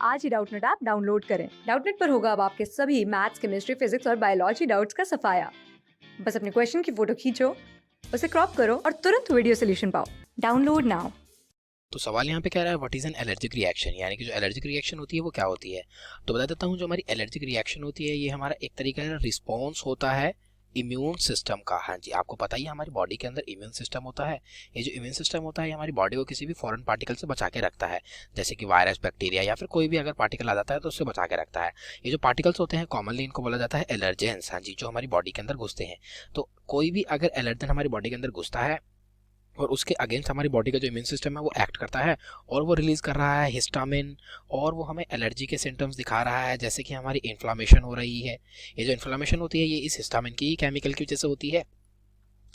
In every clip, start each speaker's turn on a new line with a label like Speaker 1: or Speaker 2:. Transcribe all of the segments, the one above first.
Speaker 1: आज ही Doubtnut app download करें। Doubtnut पर होगा अब आपके सभी मैथ्स, केमिस्ट्री, फिजिक्स और बायोलॉजी डाउट्स का सफाया। बस अपने क्वेश्चन की फोटो खींचो, उसे क्रॉप करो और तुरंत वीडियो सोल्यूशन पाओ। Download now.
Speaker 2: तो सवाल यहाँ पे कह रहा है what is an allergic reaction, यानी कि जो एलर्जिक रिएक्शन होती है वो क्या होती है। तो बता देता हूँ, जो हमारी एलर्जिक रिएक्शन होती है ये हमारा एक तरीके का रिस्पॉन्स होता है इम्यून सिस्टम का। हाँ जी, आपको पता ही है हमारी बॉडी के अंदर इम्यून सिस्टम होता है। ये जो इम्यून सिस्टम होता है ये हमारी बॉडी को किसी भी फॉरेन पार्टिकल से बचा के रखता है, जैसे कि वायरस, बैक्टीरिया या फिर कोई भी अगर पार्टिकल आ जाता है तो उससे बचा के रखता है। ये जो पार्टिकल्स होते हैं कॉमनली इनको बोला जाता है एलर्जेंस। हाँ जी, जो हमारी बॉडी के अंदर घुसते हैं। तो कोई भी अगर एलर्जन हमारी बॉडी के अंदर घुसता है और उसके अगेंस्ट हमारी बॉडी का जो इम्यून सिस्टम है वो एक्ट करता है और वो रिलीज कर रहा है हिस्टामिन, और वो हमें एलर्जी के सिम्टम्स दिखा रहा है, जैसे कि हमारी इन्फ्लामेशन हो रही है। ये जो इन्फ्लामेशन होती है ये इस हिस्टामिन की केमिकल की वजह से होती है।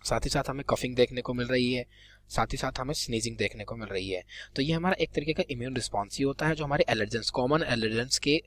Speaker 2: साथ ही साथ हमें कफिंग देखने को मिल रही है, साथ ही साथ हमें स्नीजिंग देखने को मिल रही है। तो ये हमारा एक तरीके का इम्यून रिस्पॉन्स ही होता है जो हमारे एलर्जेंस, कॉमन एलर्जेंस के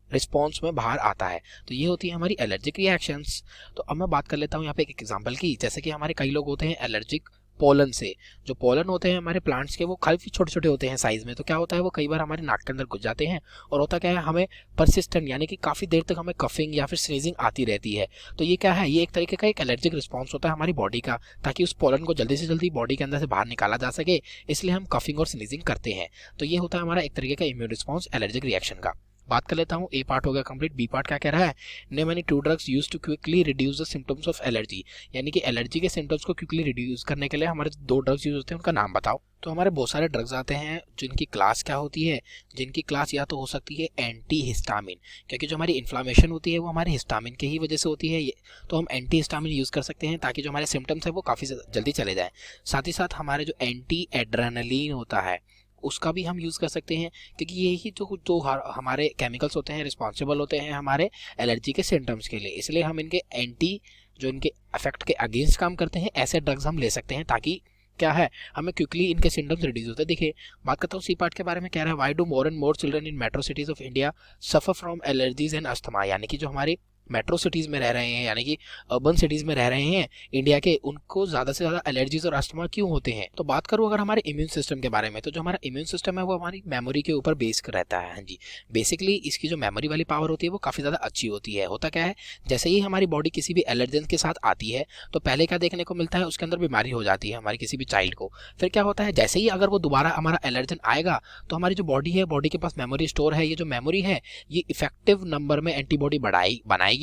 Speaker 2: रिस्पॉन्स में बाहर आता है। तो ये होती है हमारी एलर्जिक रिएक्शंस। तो अब मैं बात कर लेता हूँ यहाँ पे एक एग्जांपल की, जैसे कि हमारे कई लोग होते हैं एलर्जिक पोलन से। जो पोलन होते हैं हमारे प्लांट्स के वो काफ़ी छोटे छोटे होते हैं साइज में। तो क्या होता है वो कई बार हमारे नाक के अंदर घुस जाते हैं और होता क्या है हमें परसिस्टेंट यानी कि काफ़ी देर तक हमें कफिंग या फिर स्नीजिंग आती रहती है। तो ये क्या है, ये एक तरीके का एक एलर्जिक रिस्पॉन्स होता है हमारी बॉडी का, ताकि उस पोलन को जल्दी से जल्दी बॉडी के अंदर से बाहर निकाला जा सके, इसलिए हम कफिंग और स्नीजिंग करते हैं। तो ये होता है हमारा एक तरीके का इम्यून रिस्पॉन्स एलर्जिक रिएक्शन का। बात कर लेता हूँ, ए पार्ट हो गया कंप्लीट। बी पार्ट क्या कह रहा है, name any two drugs used to quickly reduce the symptoms of allergy, यानी कि एलर्जी के सिम्टम्स को क्विकली रिड्यूस करने के लिए हमारे दो ड्रग्स यूज होते हैं, उनका नाम बताओ। तो हमारे बहुत सारे ड्रग्स आते हैं जिनकी क्लास क्या होती है, जिनकी क्लास या तो हो सकती है एंटी हिस्टामिन, क्योंकि जो हमारी इन्फ्लामेशन होती है वो हमारे हिस्टामिन के ही वजह से होती है। तो हम एंटी हिस्टामिन यूज कर सकते हैं ताकि जो हमारे सिम्टम्स है वो काफ़ी जल्दी चले जाए। साथ ही साथ हमारे जो एंटी एड्रेनलिन होता है उसका भी हम यूज़ कर सकते हैं, क्योंकि यही जो हमारे केमिकल्स होते हैं रिस्पॉन्सिबल होते हैं हमारे एलर्जी के सिम्टम्स के लिए। इसलिए हम इनके एंटी, जो इनके इफेक्ट के अगेंस्ट काम करते हैं, ऐसे ड्रग्स हम ले सकते हैं ताकि क्या है हमें क्विकली इनके सिम्टम्स रिड्यूस होते हैं। देखिए बात करता हूँ सी पार्ट के बारे में, कह रहा है why do more and more children in metro cities of India suffer from allergies and asthma, यानी कि जो हमारे मेट्रो सिटीज़ में रह रहे हैं यानी कि अर्बन सिटीज़ में रह रहे हैं इंडिया के, उनको ज़्यादा से ज़्यादा एलर्जीज और अस्थमा क्यों होते हैं। तो बात करूँ अगर हमारे इम्यून सिस्टम के बारे में, तो जो हमारा इम्यून सिस्टम है वो हमारी मेमोरी के ऊपर बेस रहता है। हाँ जी, बेसिकली इसकी जो मेमोरी वाली पावर होती है वो काफ़ी ज़्यादा अच्छी होती है। होता क्या है, जैसे ही हमारी बॉडी किसी भी एलर्जन के साथ आती है तो पहले क्या देखने को मिलता है, उसके अंदर बीमारी हो जाती है हमारी किसी भी चाइल्ड को। फिर क्या होता है, जैसे ही अगर वो दोबारा हमारा एलर्जन आएगा तो हमारी जो बॉडी है, बॉडी के पास मेमोरी स्टोर है, ये जो मेमोरी है ये इफेक्टिव नंबर में एंटीबॉडी बनाएगी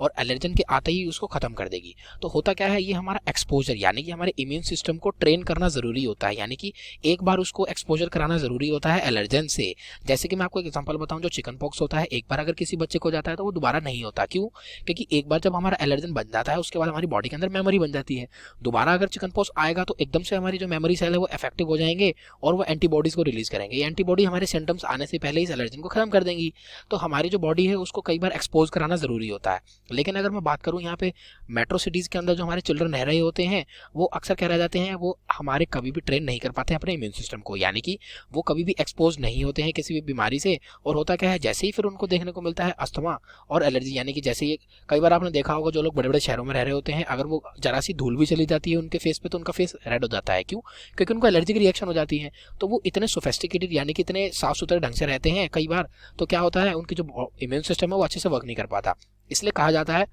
Speaker 2: और एलर्जन के आते ही उसको खत्म कर देगी। तो होता क्या है, ये हमारा एक्सपोजर यानी कि हमारे इम्यून सिस्टम को ट्रेन करना जरूरी होता है, यानी कि एक बार उसको एक्सपोजर कराना जरूरी होता है एलर्जन से। जैसे कि मैं आपको एक एग्जांपल बताऊं, जो चिकन पॉक्स होता है एक बार अगर किसी बच्चे को जाता है तो वो दोबारा नहीं होता। क्यों? क्योंकि एक बार जब हमारा एलर्जन बन जाता है उसके बाद हमारी बॉडी के अंदर मेमोरी बन जाती है। दोबारा अगर चिकन पॉक्स आएगा तो एकदम से हमारी जो मेमोरी सेल है वो इफेक्टिव हो जाएंगे और वो एंटीबॉडीज को रिलीज करेंगे। ये एंटीबॉडी हमारे सिम्टम्स आने से पहले इस एलर्जन को खत्म कर देंगी। तो हमारी जो बॉडी है उसको कई बार एक्सपोज कराना जरूरी होता है। लेकिन अगर मैं बात करूं यहाँ पे मेट्रो सिटीज के अंदर जो हमारे चिल्ड्रन रह रहे होते हैं वो अक्सर क्या रह जाते हैं, वो हमारे कभी भी ट्रेन नहीं कर पाते अपने इम्यून सिस्टम को, यानी कि वो कभी भी एक्सपोज नहीं होते हैं किसी भी बीमारी से। और होता क्या है, जैसे ही फिर उनको देखने को मिलता है अस्थमा और एलर्जी, यानी कि जैसे ये कई बार आपने देखा होगा जो लोग बड़े बड़े शहरों में रह रहे होते हैं, अगर वो जरा सी धूल भी चली जाती है उनके फेस पे तो उनका फेस रेड हो जाता है। क्यों? क्योंकि उनको एलर्जी की रिएक्शन हो जाती है। तो वो इतने सोफेस्टिकेटेड यानी कि इतने साफ सुथरे ढंग से रहते हैं कई बार, तो क्या होता है उनकी जो इम्यून सिस्टम है वो अच्छे से वर्क नहीं कर पाता। इसलिए कहा जाता है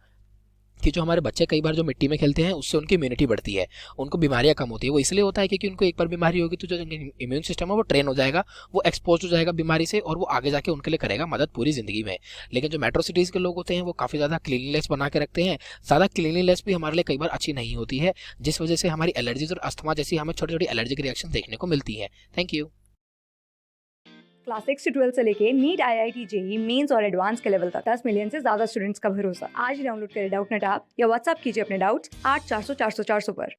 Speaker 2: कि जो हमारे बच्चे कई बार जो मिट्टी में खेलते हैं उससे उनकी इम्यूनिटी बढ़ती है, उनको बीमारियां कम होती है। वो इसलिए होता है क्योंकि उनको एक बार बीमारी होगी तो जो इम्यून सिस्टम है वो ट्रेन हो जाएगा, वो एक्सपोज हो जाएगा बीमारी से और वो आगे जाके उनके लिए करेगा मदद पूरी जिंदगी में। लेकिन जो मेट्रो सिटीज़ के लोग होते हैं वो काफ़ी ज़्यादा क्लीनलीनेस बना के रखते हैं। ज़्यादा क्लीनलीनेस भी हमारे लिए कई बार अच्छी नहीं होती है, जिस वजह से हमारी एलर्जीज और अस्थमा जैसी हमें छोटी छोटी एलर्जिक रिएक्शन देखने को मिलती है। Thank you.
Speaker 1: क्लास 6 से 12 से लेके नीट, IIT, जेई मेंस और एडवांस के लेवल तक 10 मिलियन से ज्यादा स्टूडेंट्स का भरोसा। आज ही डाउनलोड करें डाउटनेट ऐप या व्हाट्सएप कीजिए अपने डाउट्स 8400 400 400 पर।